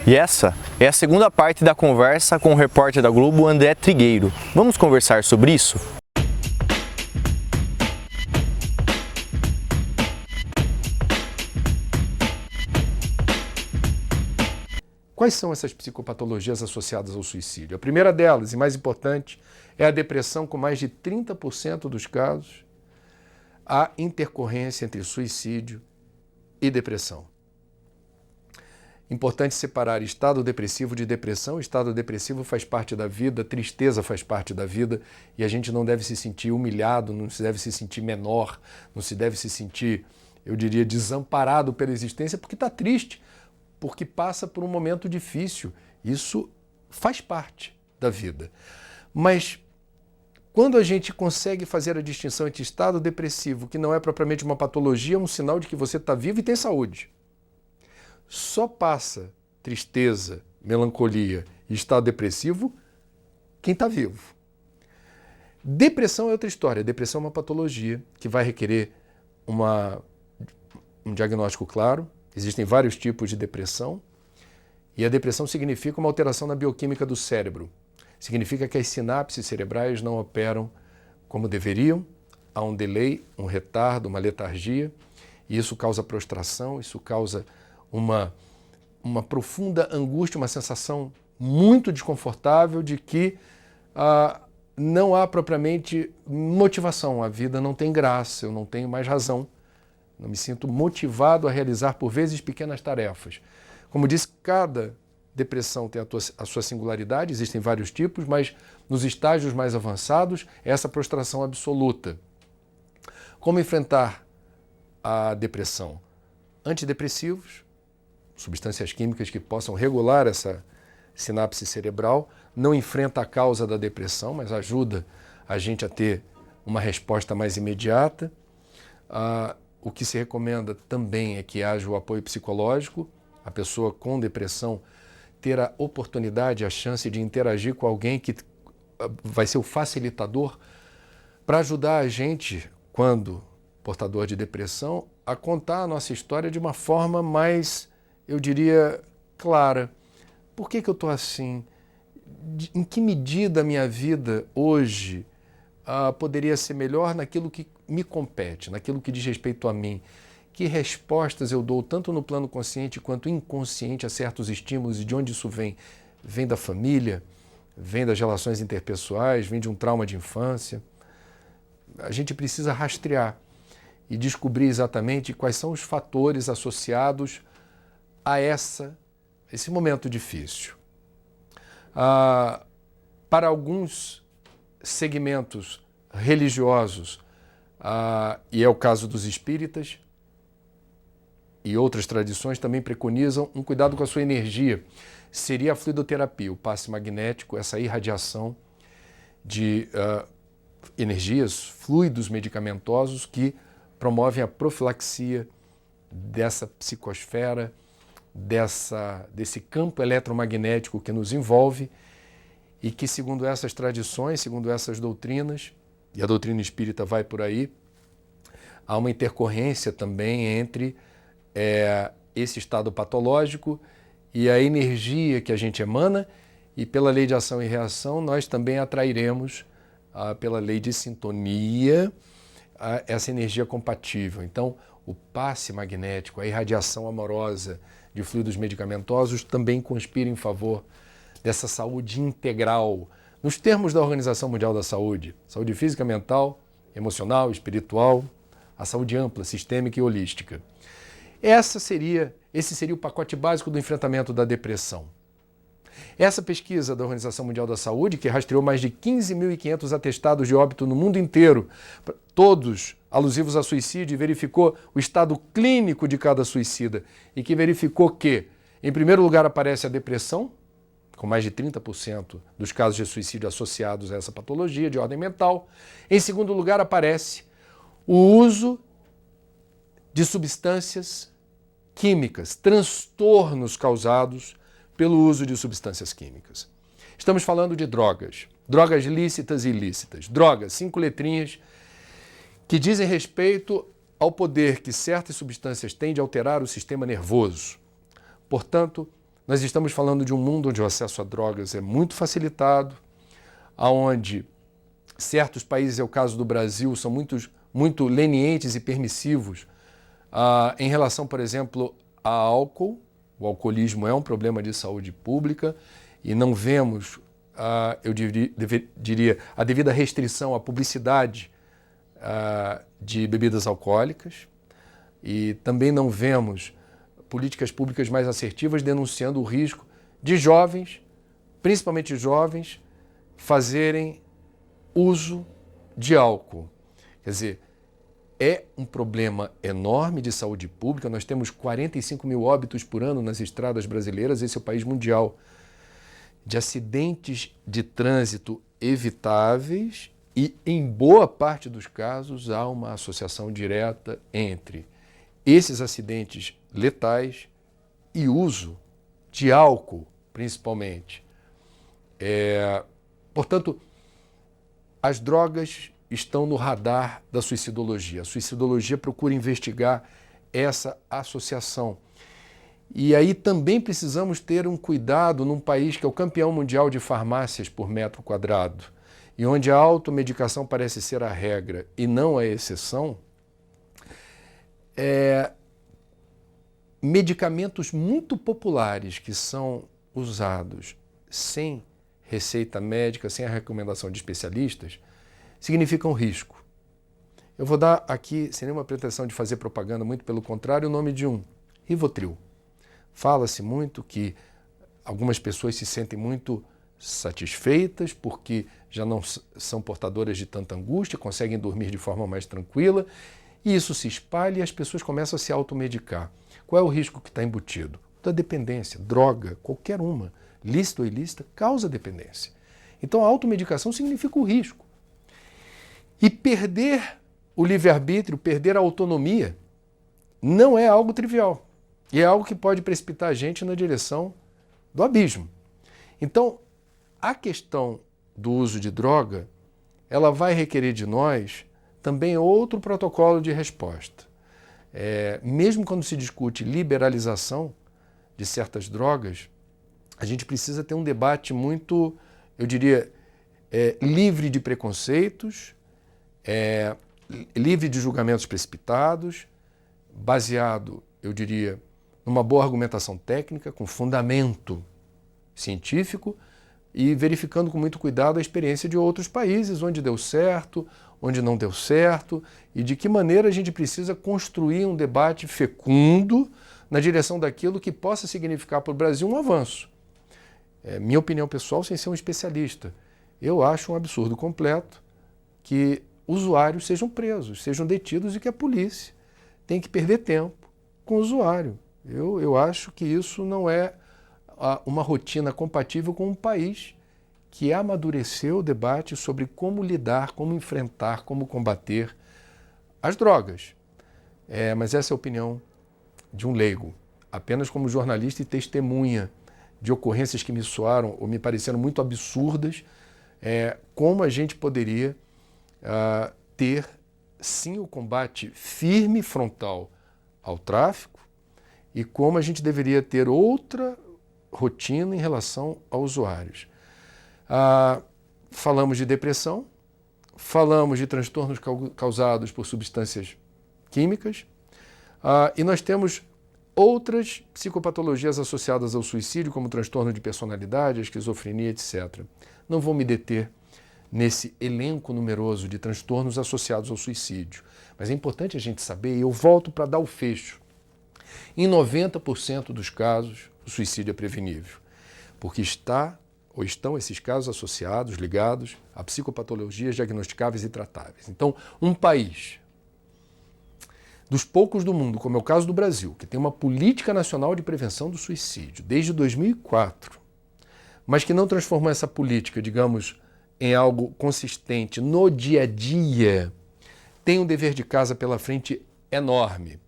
E essa é a segunda parte da conversa com o repórter da Globo, André Trigueiro. Vamos conversar sobre isso? Quais são essas psicopatologias associadas ao suicídio? A primeira delas, e mais importante, é a depressão. Com mais de 30% dos casos, há intercorrência entre suicídio e depressão. Importante separar estado depressivo de depressão. Estado depressivo faz parte da vida, tristeza faz parte da vida, e a gente não deve se sentir humilhado, não se deve se sentir menor, não se deve se sentir, eu diria, desamparado pela existência, porque está triste, porque passa por um momento difícil. Isso faz parte da vida. Mas quando a gente consegue fazer a distinção entre estado depressivo, que não é propriamente uma patologia, é um sinal de que você está vivo e tem saúde. Só passa tristeza, melancolia e estado depressivo quem está vivo. Depressão é outra história. Depressão é uma patologia que vai requerer um diagnóstico claro. Existem vários tipos de depressão, e a depressão significa uma alteração na bioquímica do cérebro. Significa que as sinapses cerebrais não operam como deveriam, há um delay, um retardo, uma letargia, e isso causa prostração, isso causa uma profunda angústia, uma sensação muito desconfortável de que não há propriamente motivação, a vida não tem graça, eu não tenho mais razão. Não me sinto motivado a realizar, por vezes, pequenas tarefas. Como disse, cada depressão tem a sua singularidade, existem vários tipos, mas nos estágios mais avançados, essa prostração absoluta. Como enfrentar a depressão? Antidepressivos, substâncias químicas que possam regular essa sinapse cerebral, não enfrenta a causa da depressão, mas ajuda a gente a ter uma resposta mais imediata. O que se recomenda também é que haja o apoio psicológico, a pessoa com depressão ter a oportunidade, a chance de interagir com alguém que vai ser o facilitador para ajudar a gente, quando portador de depressão, a contar a nossa história de uma forma mais, eu diria, clara. Por que eu estou assim? Em que medida a minha vida hoje poderia ser melhor naquilo que me compete, naquilo que diz respeito a mim? Que respostas eu dou, tanto no plano consciente quanto inconsciente, a certos estímulos, e de onde isso vem? Vem da família, vem das relações interpessoais, vem de um trauma de infância. A gente precisa rastrear e descobrir exatamente quais são os fatores associados a esse momento difícil. Para alguns segmentos religiosos, e é o caso dos espíritas, e outras tradições também preconizam um cuidado com a sua energia. Seria a fluidoterapia, o passe magnético, essa irradiação de energias, fluidos medicamentosos que promovem a profilaxia dessa psicosfera, desse campo eletromagnético que nos envolve, e que, segundo essas tradições, segundo essas doutrinas, e a doutrina espírita vai por aí, há uma intercorrência também entre esse estado patológico e a energia que a gente emana, e pela lei de ação e reação nós também atrairemos, pela lei de sintonia, essa energia compatível. Então, o passe magnético, a irradiação amorosa de fluidos medicamentosos também conspira em favor dessa saúde integral, nos termos da Organização Mundial da Saúde: saúde física, mental, emocional, espiritual, a saúde ampla, sistêmica e holística. Esse seria o pacote básico do enfrentamento da depressão. Essa pesquisa da Organização Mundial da Saúde, que rastreou mais de 15.500 atestados de óbito no mundo inteiro, todos alusivos a suicídio, e verificou o estado clínico de cada suicida, e que verificou que, em primeiro lugar, aparece a depressão, com mais de 30% dos casos de suicídio associados a essa patologia de ordem mental. Em segundo lugar, aparece o uso de substâncias químicas, transtornos causados pelo uso de substâncias químicas. Estamos falando de drogas lícitas e ilícitas. Drogas, 5 letrinhas, que dizem respeito ao poder que certas substâncias têm de alterar o sistema nervoso. Portanto, Nós estamos falando de um mundo onde o acesso a drogas é muito facilitado, onde certos países, é o caso do Brasil, são muito lenientes e permissivos em relação, por exemplo, a álcool. O alcoolismo é um problema de saúde pública e não vemos, eu diria, a devida restrição à publicidade de bebidas alcoólicas, e também não vemos políticas públicas mais assertivas denunciando o risco de jovens, principalmente jovens, fazerem uso de álcool. Quer dizer, é um problema enorme de saúde pública. Nós temos 45 mil óbitos por ano nas estradas brasileiras, esse é o país mundial, de acidentes de trânsito evitáveis, e em boa parte dos casos há uma associação direta entre esses acidentes letais e uso de álcool, principalmente. Portanto, as drogas estão no radar da suicidologia. A suicidologia procura investigar essa associação. E aí também precisamos ter um cuidado num país que é o campeão mundial de farmácias por metro quadrado, e onde a automedicação parece ser a regra e não a exceção. Medicamentos muito populares que são usados sem receita médica, sem a recomendação de especialistas, significam risco. Eu vou dar aqui, sem nenhuma pretensão de fazer propaganda, muito pelo contrário, o nome de um: Rivotril. Fala-se muito que algumas pessoas se sentem muito satisfeitas porque já não são portadoras de tanta angústia, conseguem dormir de forma mais tranquila, e isso se espalha e as pessoas começam a se automedicar. Qual é o risco que está embutido? Da dependência. Droga, qualquer uma, lícita ou ilícita, causa dependência. Então a automedicação significa o risco. E perder o livre-arbítrio, perder a autonomia, não é algo trivial. E é algo que pode precipitar a gente na direção do abismo. Então, a questão do uso de droga, ela vai requerer de nós também outro protocolo de resposta. Mesmo quando se discute liberalização de certas drogas, a gente precisa ter um debate muito, eu diria, livre de preconceitos, livre de julgamentos precipitados, baseado, eu diria, numa boa argumentação técnica, com fundamento científico, e verificando com muito cuidado a experiência de outros países, onde deu certo, onde não deu certo, e de que maneira a gente precisa construir um debate fecundo na direção daquilo que possa significar para o Brasil um avanço. Minha opinião pessoal, sem ser um especialista, eu acho um absurdo completo que usuários sejam presos, sejam detidos, e que a polícia tem que perder tempo com o usuário. Eu acho que isso não é uma rotina compatível com um país que amadureceu o debate sobre como lidar, como enfrentar, como combater as drogas. Mas essa é a opinião de um leigo, apenas como jornalista e testemunha de ocorrências que me soaram ou me pareceram muito absurdas, como a gente poderia ter, sim, o combate firme e frontal ao tráfico, e como a gente deveria ter outra rotina em relação aos usuários. Falamos de depressão, falamos de transtornos causados por substâncias químicas, e nós temos outras psicopatologias associadas ao suicídio, como transtorno de personalidade, a esquizofrenia, etc. Não vou me deter nesse elenco numeroso de transtornos associados ao suicídio, mas é importante a gente saber, e eu volto para dar o fecho, em 90% dos casos o suicídio é prevenível, porque estão esses casos associados, ligados a psicopatologias diagnosticáveis e tratáveis. Então, um país dos poucos do mundo, como é o caso do Brasil, que tem uma política nacional de prevenção do suicídio desde 2004, mas que não transformou essa política, digamos, em algo consistente no dia a dia, tem um dever de casa pela frente enorme.